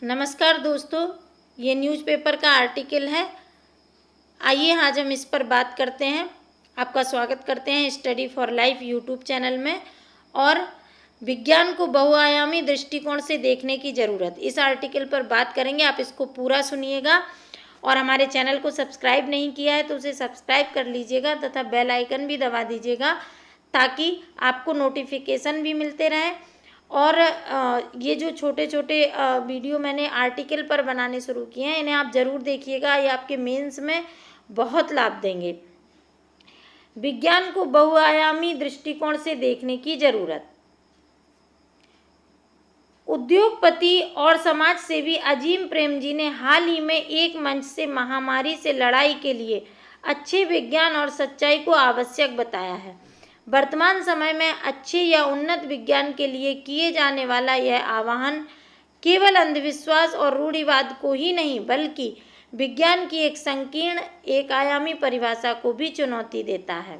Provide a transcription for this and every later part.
नमस्कार दोस्तों, ये न्यूज़पेपर का आर्टिकल है। आइए आज हम इस पर बात करते हैं। आपका स्वागत करते हैं study for life YouTube channel में। और विज्ञान को बहुआयामी दृष्टिकोण से देखने की ज़रूरत, इस आर्टिकल पर बात करेंगे। आप इसको पूरा सुनिएगा और हमारे चैनल को सब्सक्राइब नहीं किया है तो उसे सब्सक्राइब कर लीजिएगा तथा बेल आइकन भी दबा दीजिएगा ताकि आपको नोटिफिकेशन भी मिलते रहें। और ये जो छोटे छोटे वीडियो मैंने आर्टिकल पर बनाने शुरू किए हैं, इन्हें आप ज़रूर देखिएगा। ये आपके मेंस में बहुत लाभ देंगे। विज्ञान को बहुआयामी दृष्टिकोण से देखने की ज़रूरत। उद्योगपति और समाजसेवी अजीम प्रेमजी ने हाल ही में एक मंच से महामारी से लड़ाई के लिए अच्छे विज्ञान और सच्चाई को आवश्यक बताया है। वर्तमान समय में अच्छे या उन्नत विज्ञान के लिए किए जाने वाला यह आह्वान केवल अंधविश्वास और रूढ़िवाद को ही नहीं बल्कि विज्ञान की एक संकीर्ण एक आयामी परिभाषा को भी चुनौती देता है।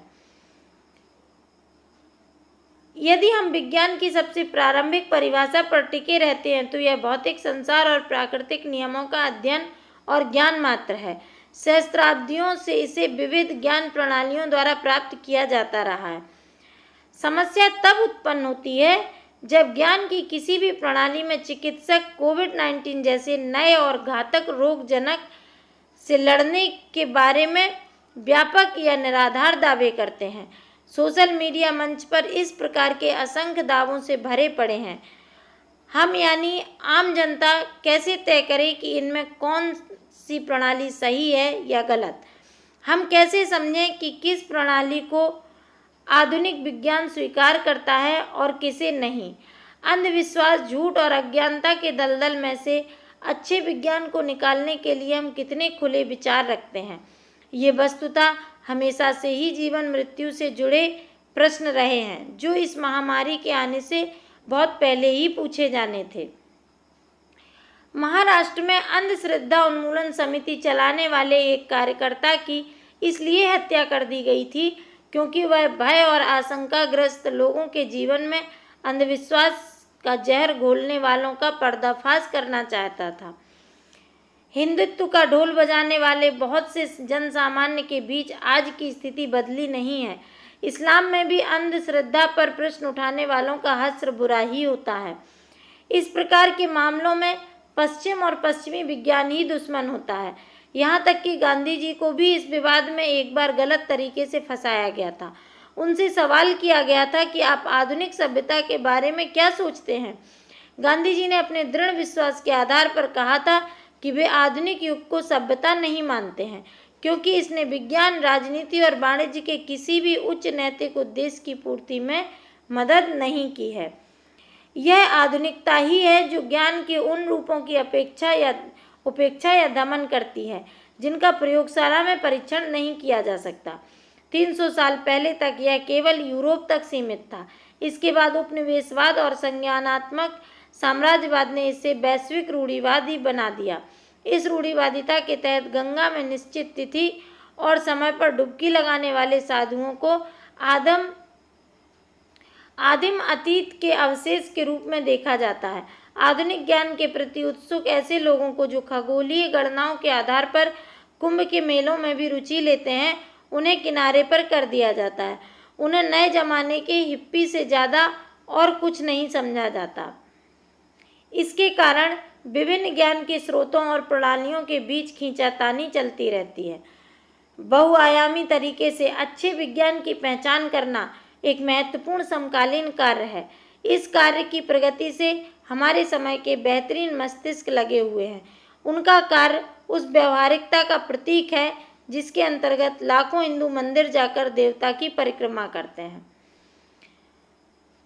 यदि हम विज्ञान की सबसे प्रारंभिक परिभाषा पर टिके रहते हैं तो यह भौतिक संसार और प्राकृतिक नियमों का अध्ययन और ज्ञान मात्र है। सहस्त्राब्दियों से इसे विविध ज्ञान प्रणालियों द्वारा प्राप्त किया जाता रहा है। समस्या तब उत्पन्न होती है जब ज्ञान की किसी भी प्रणाली में चिकित्सक कोविड-19 जैसे नए और घातक रोगजनक से लड़ने के बारे में व्यापक या निराधार दावे करते हैं। सोशल मीडिया मंच पर इस प्रकार के असंख्य दावों से भरे पड़े हैं। हम यानी आम जनता कैसे तय करें कि इनमें कौन सी प्रणाली सही है या गलत? हम कैसे समझें कि किस प्रणाली को आधुनिक विज्ञान स्वीकार करता है और किसे नहीं? अंधविश्वास, झूठ और अज्ञानता के दलदल में से अच्छे विज्ञान को निकालने के लिए हम कितने खुले विचार रखते हैं? ये वस्तुतः हमेशा से ही जीवन मृत्यु से जुड़े प्रश्न रहे हैं जो इस महामारी के आने से बहुत पहले ही पूछे जाने थे। महाराष्ट्र में अंधश्रद्धा उन्मूलन समिति चलाने वाले एक कार्यकर्ता की इसलिए हत्या कर दी गई थी क्योंकि वह भय और आशंकाग्रस्त लोगों के जीवन में अंधविश्वास का जहर घोलने वालों का पर्दाफाश करना चाहता था। हिंदुत्व का ढोल बजाने वाले बहुत से जन सामान्य के बीच आज की स्थिति बदली नहीं है। इस्लाम में भी अंधश्रद्धा पर प्रश्न उठाने वालों का हश्र बुरा ही होता है। इस प्रकार के मामलों में पश्चिम और पश्चिमी विज्ञान ही दुश्मन होता है। यहाँ तक कि गांधी जी को भी इस विवाद में एक बार गलत तरीके से फंसाया गया था। उनसे सवाल किया गया था कि आप आधुनिक सभ्यता के बारे में क्या सोचते हैं? गांधी जी ने अपने दृढ़ विश्वास के आधार पर कहा था कि वे आधुनिक युग को सभ्यता नहीं मानते हैं क्योंकि इसने विज्ञान, राजनीति और वाणिज्य के किसी भी उच्च नैतिक उद्देश्य की पूर्ति में मदद नहीं की है। यह आधुनिकता ही है जो ज्ञान के उन रूपों की उपेक्षा या दमन करती है जिनका प्रयोगशाला में परीक्षण नहीं किया जा सकता। 300 साल पहले तक यह केवल यूरोप तक सीमित था। इसके बाद उपनिवेशवाद और संज्ञानात्मक साम्राज्यवाद ने इसे वैश्विक रूढ़िवाद ही बना दिया। इस रूढ़िवादिता के तहत गंगा में निश्चित तिथि और समय पर डुबकी लगाने वाले साधुओं को आदिम अतीत के अवशेष के रूप में देखा जाता है। आधुनिक ज्ञान के प्रति उत्सुक ऐसे लोगों को जो खगोलीय गणनाओं के आधार पर कुंभ के मेलों में भी रुचि लेते हैं, उन्हें किनारे पर कर दिया जाता है। उन्हें नए जमाने के हिप्पी से ज़्यादा और कुछ नहीं समझा जाता। इसके कारण विभिन्न ज्ञान के स्रोतों और प्रणालियों के बीच खींचातानी चलती रहती है। बहुआयामी तरीके से अच्छे विज्ञान की पहचान करना एक महत्वपूर्ण समकालीन कार्य है। इस कार्य की प्रगति से हमारे समय के बेहतरीन मस्तिष्क लगे हुए हैं। उनका कार्य उस व्यवहारिकता का प्रतीक है जिसके अंतर्गत लाखों हिंदू मंदिर जाकर देवता की परिक्रमा करते हैं।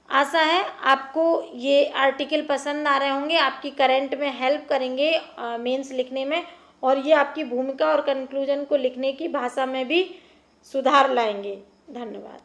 आशा है आपको ये आर्टिकल पसंद आ रहे होंगे, आपकी करंट में हेल्प करेंगे मेंस लिखने में, और ये आपकी भूमिका और कंक्लूजन को लिखने की भाषा में भी सुधार लाएंगे। धन्यवाद।